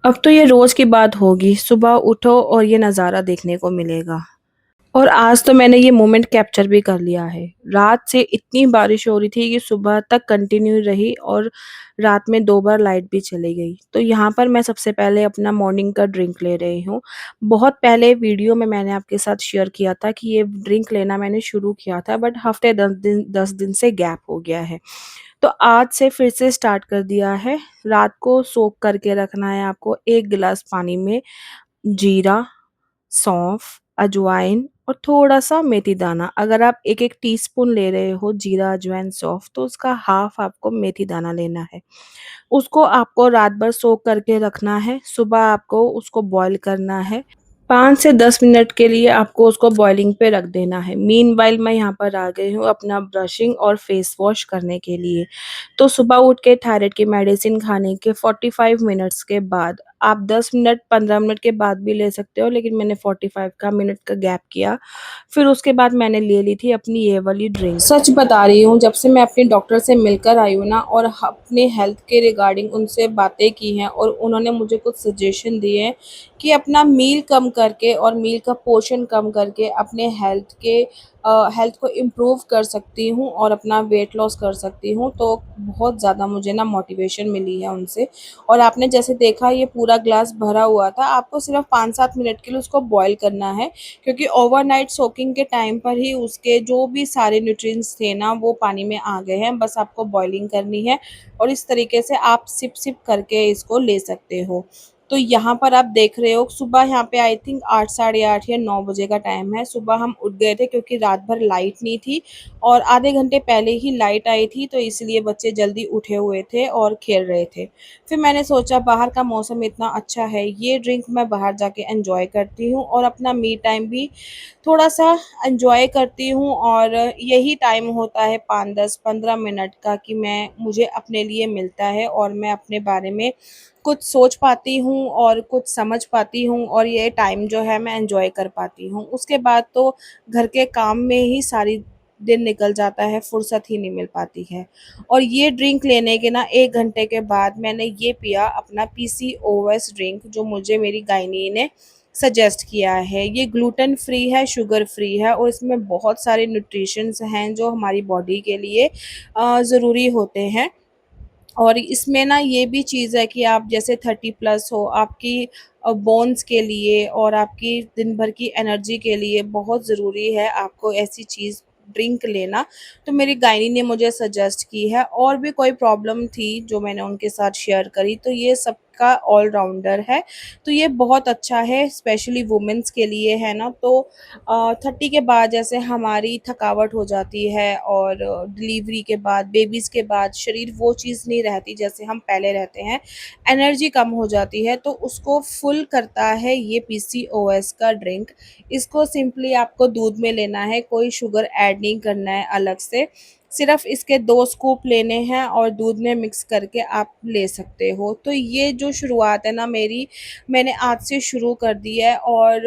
अब तो ये रोज़ की बात होगी, सुबह उठो और ये नज़ारा देखने को मिलेगा। और आज तो मैंने ये मोमेंट कैप्चर भी कर लिया है। रात से इतनी बारिश हो रही थी कि सुबह तक कंटिन्यू रही और रात में 2 बार लाइट भी चली गई। तो यहाँ पर मैं सबसे पहले अपना मॉर्निंग का ड्रिंक ले रही हूँ। बहुत पहले वीडियो में मैंने आपके साथ शेयर किया था कि ये ड्रिंक लेना मैंने शुरू किया था, बट हफ़्ते 10 दिन से गैप हो गया है। तो आज से फिर से स्टार्ट कर दिया है। रात को सोक करके रखना है आपको 1 गिलास पानी में जीरा, सौंफ, अजवाइन और थोड़ा-सा मेथी दाना। अगर आप 1-1 टीस्पून ले रहे हो जीरा, अजवाइन, सौंफ, तो उसका हाफ़ आपको मेथी दाना लेना है। उसको आपको रात भर सोक करके रखना है, सुबह आपको उसको बॉयल करना है। 5 से 10 मिनट के लिए आपको उसको बॉइलिंग पे रख देना है। मीनवाइल मैं यहाँ पर आ गई हूँ अपना ब्रशिंग और फेस वॉश करने के लिए। तो सुबह उठ के थायराइड की मेडिसिन खाने के 45 मिनट्स के बाद आप 10 मिनट 15 मिनट के बाद भी ले सकते हो, लेकिन मैंने 45 का मिनट का गैप किया। फिर उसके बाद मैंने ले ली थी अपनी ये वाली ड्रिंक। सच बता रही हूँ, जब से मैं अपने डॉक्टर से मिलकर आई हूँ ना और अपने हेल्थ के रिगार्डिंग उनसे बातें की हैं और उन्होंने मुझे कुछ सजेशन दिए हैं कि अपना मील कम करके और मील का पोर्शन कम करके अपने हेल्थ को इम्प्रूव कर सकती हूँ और अपना वेट लॉस कर सकती हूँ। तो बहुत ज़्यादा मुझे ना मोटिवेशन मिली है उनसे। और आपने जैसे देखा ये पूरा ग्लास भरा हुआ था, आपको सिर्फ 5-7 मिनट के लिए उसको बॉयल करना है, क्योंकि ओवरनाइट सोकिंग के टाइम पर ही उसके जो भी सारे न्यूट्रिएंट्स थे ना वो पानी में आ गए हैं। बस आपको बॉइलिंग करनी है और इस तरीके से आप सिप सिप करके इसको ले सकते हो। तो यहाँ पर आप देख रहे हो सुबह यहाँ पे आई थिंक 8 साढ़े 8 या 9 बजे का टाइम है। सुबह हम उठ गए थे क्योंकि रात भर लाइट नहीं थी और आधे घंटे पहले ही लाइट आई थी, तो इसलिए बच्चे जल्दी उठे हुए थे और खेल रहे थे। फिर मैंने सोचा बाहर का मौसम इतना अच्छा है, ये ड्रिंक मैं बाहर जाके एंजॉय करती हूँ और अपना मी टाइम भी थोड़ा-सा एन्जॉय करती हूँ। और यही टाइम होता है 5, 10, 15 मिनट का कि मैं मुझे अपने लिए मिलता है और मैं अपने बारे में कुछ सोच पाती हूँ और कुछ समझ पाती हूँ और ये टाइम जो है मैं एन्जॉय कर पाती हूँ। उसके बाद तो घर के काम में ही सारी दिन निकल जाता है, फुर्सत ही नहीं मिल पाती है। और ये ड्रिंक लेने के ना 1 घंटे के बाद मैंने ये पिया अपना पीसीओएस ड्रिंक, जो मुझे मेरी गायनी ने सजेस्ट किया है। ये ग्लूटेन फ्री है, शुगर फ्री है और इसमें बहुत सारे न्यूट्रिशंस हैं जो हमारी बॉडी के लिए ज़रूरी होते हैं। और इसमें ना ये भी चीज़ है कि आप जैसे 30 प्लस हो, आपकी बोन्स के लिए और आपकी दिन भर की एनर्जी के लिए बहुत ज़रूरी है आपको ऐसी चीज़ ड्रिंक लेना। तो मेरी गायनी ने मुझे सजेस्ट की है। और भी कोई प्रॉब्लम थी जो मैंने उनके साथ शेयर करी, तो ये सबका ऑल-राउंडर है। तो ये बहुत अच्छा है, स्पेशली वुमेन्स के लिए है ना। तो 30 के बाद जैसे हमारी थकावट हो जाती है और डिलीवरी के बाद, बेबीज़ के बाद शरीर वो चीज़ नहीं रहती जैसे हम पहले रहते हैं, एनर्जी कम हो जाती है, तो उसको फुल करता है ये पीसीओएस का ड्रिंक। इसको सिंपली आपको दूध में लेना है, कोई शुगर ऐड नहीं करना है अलग से। सिर्फ़ इसके 2 स्कूप लेने हैं और दूध में मिक्स करके आप ले सकते हो। तो ये जो शुरुआत है ना मेरी, मैंने आज से शुरू कर दी है और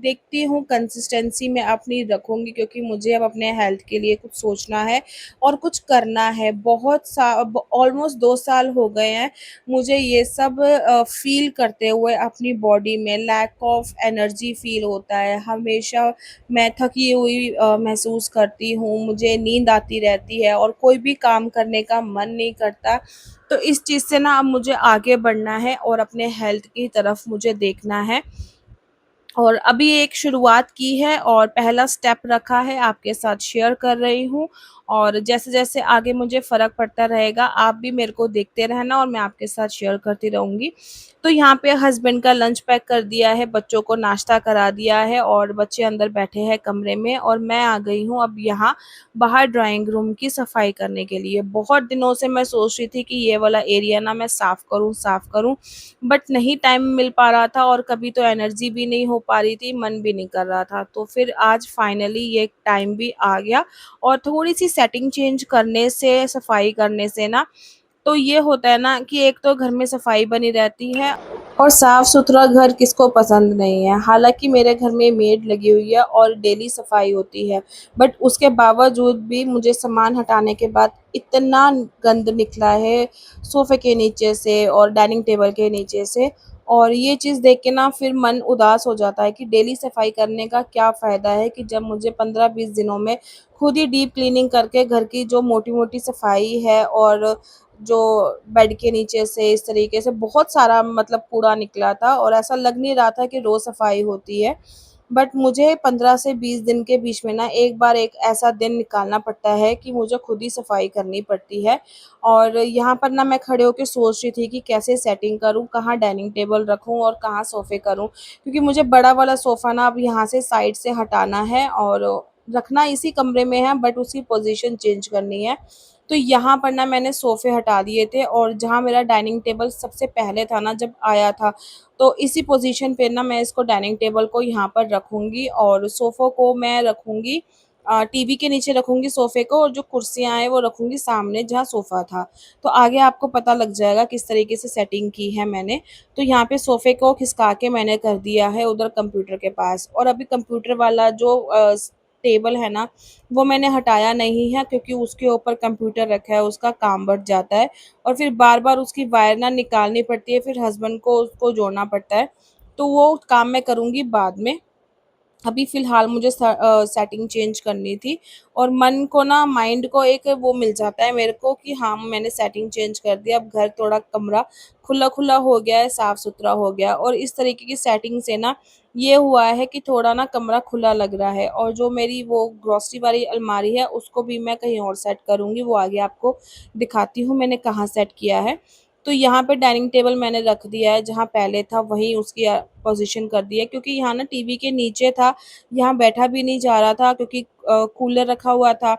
देखती हूँ कंसिस्टेंसी मैं अपनी रखूँगी, क्योंकि मुझे अब अपने हेल्थ के लिए कुछ सोचना है और कुछ करना है। बहुत सा अब ऑलमोस्ट 2 साल हो गए हैं मुझे ये सब फ़ील करते हुए। अपनी बॉडी में लैक ऑफ एनर्जी फ़ील होता है, हमेशा मैं थकी हुई महसूस करती हूँ, मुझे नींद आती रहती है और कोई भी काम करने का मन नहीं करता। तो इस चीज़ से ना अब मुझे आगे बढ़ना है और अपने हेल्थ की तरफ मुझे देखना है। और अभी एक शुरुआत की है और पहला स्टेप रखा है, आपके साथ शेयर कर रही हूँ। और जैसे-जैसे आगे मुझे फ़र्क पड़ता रहेगा, आप भी मेरे को देखते रहना और मैं आपके साथ शेयर करती रहूँगी। तो यहाँ पे हस्बैंड का लंच पैक कर दिया है, बच्चों को नाश्ता करा दिया है और बच्चे अंदर बैठे हैं कमरे में और मैं आ गई हूँ अब यहाँ बाहर ड्राइंग रूम की सफाई करने के लिए। बहुत दिनों से मैं सोच रही थी कि ये वाला एरिया ना मैं साफ़ करूँ, बट नहीं टाइम मिल पा रहा था और कभी तो एनर्जी भी नहीं हो पा रही थी, मन भी नहीं कर रहा था। तो फिर आज फाइनली ये टाइम भी आ गया और थोड़ी-सी सेटिंग चेंज करने से, सफाई करने से ना, तो ये होता है ना कि एक तो घर में सफाई बनी रहती है और साफ-सुथरा घर किसको पसंद नहीं है। हालाँकि मेरे घर में मेड लगी हुई है और डेली सफाई होती है, बट उसके बावजूद भी मुझे सामान हटाने के बाद इतना गंद निकला है सोफ़े के नीचे से और डाइनिंग टेबल के नीचे से। और ये चीज़ देख के ना फिर मन उदास हो जाता है कि डेली सफाई करने का क्या फ़ायदा है, कि जब मुझे 15-20 दिनों में खुद ही डीप क्लीनिंग करके घर की जो मोटी-मोटी सफाई है और जो बेड के नीचे से इस तरीके से बहुत सारा मतलब कूड़ा निकला था और ऐसा लग नहीं रहा था कि रोज़ सफाई होती है। बट मुझे 15 से 20 दिन के बीच में ना एक बार एक ऐसा दिन निकालना पड़ता है कि मुझे खुद ही सफाई करनी पड़ती है। और यहाँ पर ना मैं खड़े होके सोच रही थी कि कैसे सेटिंग करूँ, कहाँ डाइनिंग टेबल रखूँ और कहाँ सोफ़े करूँ। क्योंकि मुझे बड़ा वाला सोफ़ा ना अब यहाँ से साइड से हटाना है और रखना इसी कमरे में है, बट उसकी पोज़ीशन चेंज करनी है। तो यहाँ पर ना मैंने सोफ़े हटा दिए थे और जहाँ मेरा डाइनिंग टेबल सबसे पहले था ना जब आया था, तो इसी पोज़ीशन पे ना मैं इसको डाइनिंग टेबल को यहाँ पर रखूँगी और सोफ़ों को मैं रखूँगी टीवी के नीचे रखूँगी सोफ़े को, और जो कुर्सियाँ हैं वो रखूँगी सामने जहाँ सोफ़ा था। तो आगे आपको पता लग जाएगा किस तरीके से सेटिंग की है मैंने। तो यहाँ पे सोफ़े को खिसका के मैंने कर दिया है उधर कंप्यूटर के पास, और अभी कंप्यूटर वाला जो टेबल है ना, वो मैंने हटाया नहीं है क्योंकि उसके ऊपर कंप्यूटर रखा है, उसका काम बढ़ जाता है और फिर बार-बार उसकी वायर ना निकालनी पड़ती है, फिर हस्बैंड को उसको जोड़ना पड़ता है। तो वो काम मैं करूँगी बाद में। अभी फ़िलहाल मुझे सेटिंग चेंज करनी थी और मन को ना माइंड को एक वो मिल जाता है मेरे को कि हाँ, मैंने सेटिंग चेंज कर दिया, अब घर थोड़ा कमरा खुला-खुला हो गया है, साफ-सुथरा हो गया, और इस तरीके की सेटिंग से ना ये हुआ है कि थोड़ा ना कमरा खुला लग रहा है। और जो मेरी वो ग्रॉसरी वाली अलमारी है उसको भी मैं कहीं और सेट करूँगी, वो आगे आपको दिखाती हूँ मैंने कहाँ सेट किया है। तो यहाँ पे डाइनिंग टेबल मैंने रख दिया है, जहाँ पहले था वहीं उसकी पोज़ीशन कर दी है, क्योंकि यहाँ ना टीवी के नीचे था, यहाँ बैठा भी नहीं जा रहा था क्योंकि कूलर रखा हुआ था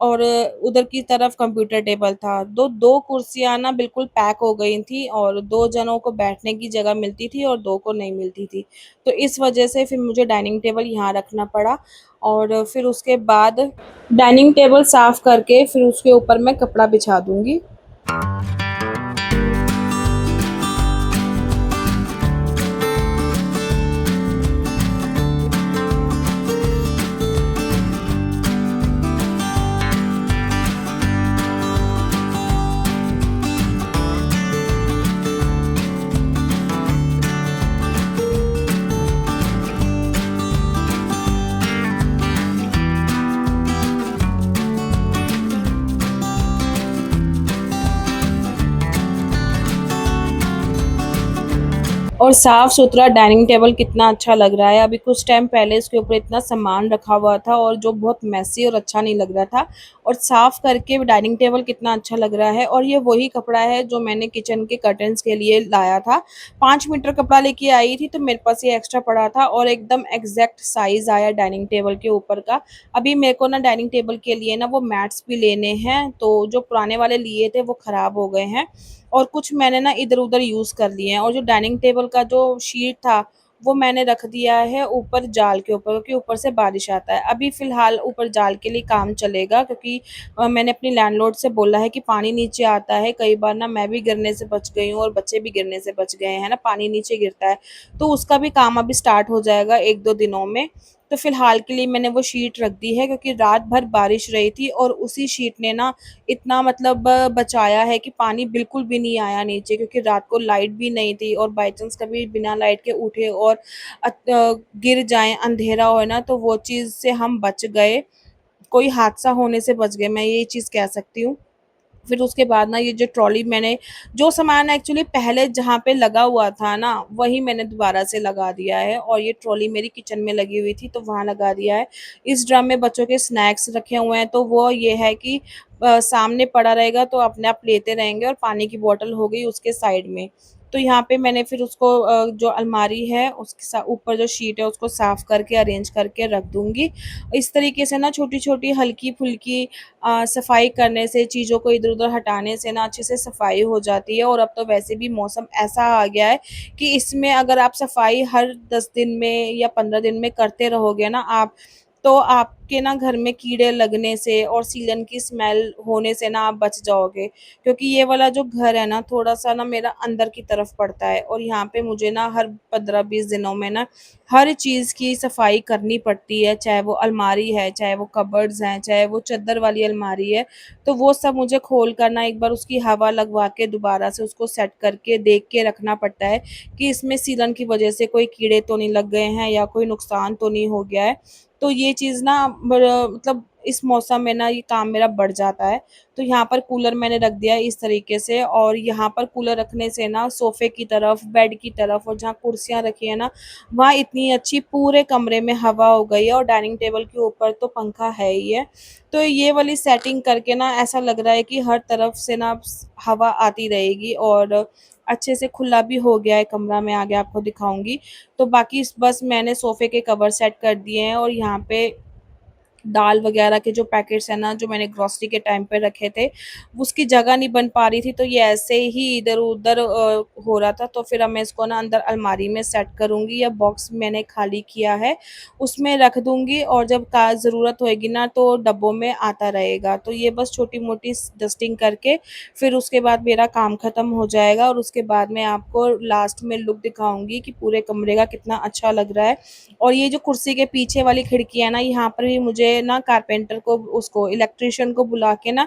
और उधर की तरफ कंप्यूटर टेबल था। 2 कुर्सियाँ ना बिल्कुल पैक हो गई थी और 2 जनों को बैठने की जगह मिलती थी और 2 को नहीं मिलती थी। तो इस वजह से फिर मुझे डाइनिंग टेबल यहाँ रखना पड़ा और फिर उसके बाद डाइनिंग टेबल साफ़ करके फिर उसके ऊपर मैं कपड़ा बिछा दूँगी। और साफ-सुथरा डाइनिंग टेबल कितना अच्छा लग रहा है। अभी कुछ टाइम पहले इसके ऊपर इतना सामान रखा हुआ था और जो बहुत मेसी और अच्छा नहीं लग रहा था, और साफ़ करके डाइनिंग टेबल कितना अच्छा लग रहा है। और ये वही कपड़ा है जो मैंने किचन के कर्टन्स के लिए लाया था। 5 मीटर कपड़ा लेके आई थी, तो मेरे पास ये एक्स्ट्रा पड़ा था और एकदम एग्ज़ैक्ट साइज़ आया डाइनिंग टेबल के ऊपर का। अभी मेरे को ना डाइनिंग टेबल के लिए ना वो मैट्स भी लेने हैं, तो जो पुराने वाले लिए थे वो ख़राब हो गए हैं और कुछ मैंने ना इधर-उधर यूज़ कर लिए हैं। और जो डाइनिंग टेबल का जो शीट था, वो मैंने रख दिया है ऊपर जाल के ऊपर, क्योंकि ऊपर से बारिश आता है। अभी फ़िलहाल ऊपर जाल के लिए काम चलेगा, क्योंकि मैंने अपनी लैंडलॉर्ड से बोला है कि पानी नीचे आता है। कई बार ना मैं भी गिरने से बच गई हूँ और बच्चे भी गिरने से बच गए हैं ना, पानी नीचे गिरता है। तो उसका भी काम अभी स्टार्ट हो जाएगा 1-2 दिनों में। तो फ़िलहाल के लिए मैंने वो शीट रख दी है, क्योंकि रात भर बारिश रही थी और उसी शीट ने ना इतना मतलब बचाया है कि पानी बिल्कुल भी नहीं आया नीचे, क्योंकि रात को लाइट भी नहीं थी और बाय चांस कभी बिना लाइट के उठे और गिर जाएँ, अंधेरा हो ना, तो वो चीज़ से हम बच गए। कोई हादसा होने से बच गए, मैं ये चीज़ कह सकती हूँ। फिर उसके बाद ना ये जो ट्रॉली मैंने जो सामान एक्चुअली पहले जहाँ पे लगा हुआ था ना, वही मैंने दोबारा से लगा दिया है और ये ट्रॉली मेरी किचन में लगी हुई थी, तो वहाँ लगा दिया है। इस ड्रम में बच्चों के स्नैक्स रखे हुए हैं, तो वो ये है कि सामने पड़ा रहेगा तो अपने आप लेते रहेंगे, और पानी की बॉटल हो गई उसके साइड में। तो यहाँ पे मैंने फिर उसको जो अलमारी है उसके ऊपर जो शीट है उसको साफ़ करके अरेंज करके रख दूँगी। इस तरीके से ना छोटी-छोटी हल्की-फुल्की सफाई करने से, चीज़ों को इधर-उधर हटाने से ना अच्छे से सफाई हो जाती है। और अब तो वैसे भी मौसम ऐसा आ गया है कि इसमें अगर आप सफाई हर 10 दिन में या 15 दिन में करते रहोगे ना आप, तो आपके ना घर में कीड़े लगने से और सीलन की स्मेल होने से ना आप बच जाओगे। क्योंकि ये वाला जो घर है ना थोड़ा-सा ना मेरा अंदर की तरफ पड़ता है और यहाँ पे मुझे ना हर 15-20 दिनों में ना हर चीज़ की सफाई करनी पड़ती है, चाहे वो अलमारी है, चाहे वो कबर्ड्स हैं, चाहे वो चद्दर वाली अलमारी है। तो वो सब मुझे खोल कर ना एक बार उसकी हवा लगवा के दोबारा से उसको सेट करके देख के रखना पड़ता है कि इसमें सीलन की वजह से कोई कीड़े तो नहीं लग गए हैं या कोई नुकसान तो नहीं हो गया है। तो ये चीज़ ना मतलब इस मौसम में ना ये काम मेरा बढ़ जाता है। तो यहाँ पर कूलर मैंने रख दिया है इस तरीके से और यहाँ पर कूलर रखने से ना सोफ़े की तरफ, बेड की तरफ और जहाँ कुर्सियाँ रखी हैं ना, वहाँ इतनी अच्छी पूरे कमरे में हवा हो गई है और डाइनिंग टेबल के ऊपर तो पंखा है ही है। तो ये वाली सेटिंग करके ना ऐसा लग रहा है कि हर तरफ से ना हवा आती रहेगी और अच्छे से खुला भी हो गया है कमरा, मैं आगे आपको दिखाऊँगी। तो बाकी बस मैंने सोफ़े के कवर सेट कर दिए हैं और यहाँ पे दाल वगैरह के जो पैकेट्स हैं ना, जो मैंने ग्रोसरी के टाइम पे रखे थे, उसकी जगह नहीं बन पा रही थी, तो ये ऐसे ही इधर-उधर हो रहा था, तो फिर अब मैं इसको ना अंदर अलमारी में सेट करूँगी या बॉक्स मैंने खाली किया है, उसमें रख दूँगी और जब का ज़रूरत होएगी ना, तो डब्बों में आता रहेगा। तो ये बस छोटी-मोटी स डस्टिंग करके फिर उसके बाद मेरा काम ख़त्म हो जाएगा और उसके बाद मैं आपको लास्ट में लुक दिखाऊँगी कि पूरे कमरे का कितना अच्छा लग रहा है। और ये जो कुर्सी के पीछे वाली खिड़की है ना, यहाँ पर भी मुझे ना कारपेंटर को उसको इलेक्ट्रीशियन को बुला के ना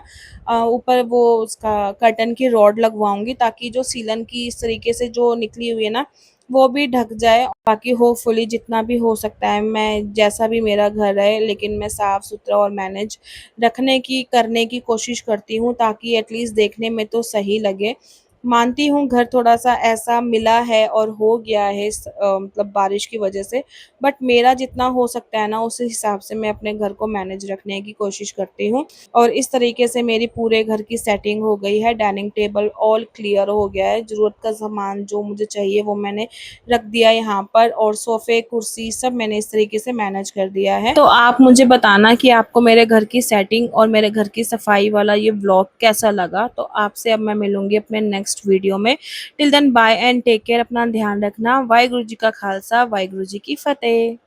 ऊपर वो उसका कर्टन की रॉड लगवाऊँगी ताकि जो सीलन की इस तरीके से जो निकली हुई है ना, वो भी ढक जाए। बाकी होपफुली जितना भी हो सकता है मैं जैसा भी मेरा घर है लेकिन मैं साफ-सुथरा और मैनेज रखने की करने की कोशिश करती हूँ ताकि एटलीस्ट देखने में तो सही लगे। मानती हूँ घर थोड़ा-सा ऐसा मिला है और हो गया है मतलब बारिश की वज़ह से, बट मेरा जितना हो सकता है ना उस हिसाब से मैं अपने घर को मैनेज रखने की कोशिश करती हूँ और इस तरीके से मेरी पूरे घर की सेटिंग हो गई है, डाइनिंग टेबल ऑल क्लियर हो गया है, ज़रूरत का सामान जो मुझे चाहिए वो मैंने रख दिया यहाँ पर और सोफ़े, कुर्सी सब मैंने इस तरीके से मैनेज कर दिया है। तो आप मुझे बताना कि आपको मेरे घर की सेटिंग और मेरे घर की सफाई वाला ये व्लॉग कैसा लगा? तो आपसे अब मैं मिलूँगी अपने नेक्स्ट वीडियो में। Till then bye and take care, अपना ध्यान रखना। वाहिगुरु जी का खालसा, वाहिगुरु जी की फ़तेह।